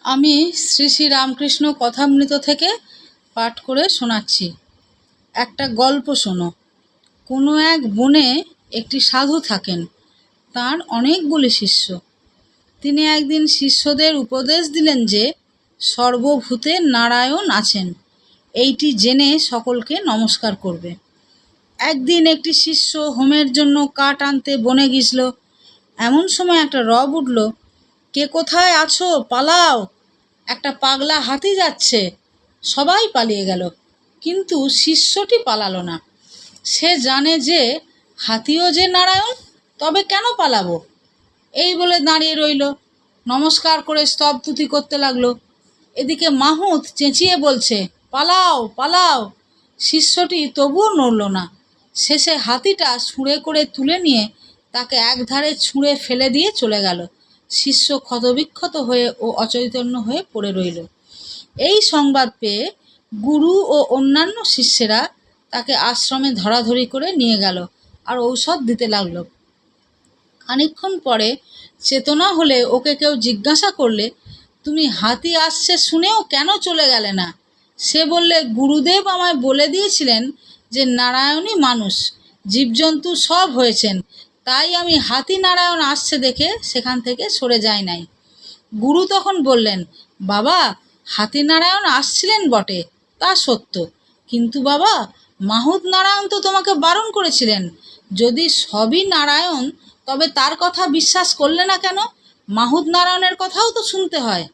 আমি শ্রী শ্রী রামকৃষ্ণ কথামৃত থেকে পাঠ করে শোনাচ্ছি। একটা গল্প শোনো। কোনো এক বনে একটি সাধু থাকেন। তার অনেকগুলি শিষ্য। তিনি একদিন শিষ্যদের উপদেশ দিলেন যে সর্বভূতে নারায়ণ আছেন, এইটি জেনে সকলকে নমস্কার করবে। একদিন একটি শিষ্য হোমের জন্য কাঠ আনতে বনে গিয়েছিল। এমন সময় একটা রব উঠল, কে কোথায় আছো, পালাও, একটা পাগলা হাতি যাচ্ছে। সবাই পালিয়ে গেল, কিন্তু শিষ্যটি পালালো না। সে জানে যে হাতিও যে নারায়ণ, তবে কেন পালাবো? এই বলে দাঁড়িয়ে রইল, নমস্কার করে স্তবতুতি করতে লাগলো। এদিকে মাহুত চেঁচিয়ে বলছে, পালাও পালাও। শিষ্যটি তবুও নড়ল না। শেষে হাতিটা ছুঁড়ে করে তুলে নিয়ে তাকে একধারে ছুঁড়ে ফেলে দিয়ে চলে গেল। শিষ্য ক্ষতবিক্ষত হয়ে ও অচৈতন্য হয়ে পড়ে রইল। এই সংবাদ পেয়ে গুরু ও অন্যান্য শিষ্যেরা তাকে আশ্রমে ধরাধরি করে নিয়ে গেল আর ঔষধ দিতে লাগলো। খানিকক্ষণ পরে চেতনা হলে ওকে কেউ জিজ্ঞাসা করলে, তুমি হাতি আসছে শুনেও কেন চলে গেলে না? সে বললে, গুরুদেব আমায় বলে দিয়েছিলেন যে নারায়ণই মানুষ, জীবজন্তু সব হয়েছেন, তাই আমি হাতি নারায়ণ আসছে দেখে সেখান থেকে সরে যাই নাই। গুরু তখন বললেন, বাবা, হাতি নারায়ণ আসছিলেন বটে, তা সত্য, কিন্তু বাবা, মাহুত নারায়ণ তো তোমাকে বারণ করেছিলেন। যদি সবই নারায়ণ, তবে তার কথা বিশ্বাস করলে না কেন? মাহুত নারায়ণের কথাও তো শুনতে হয়।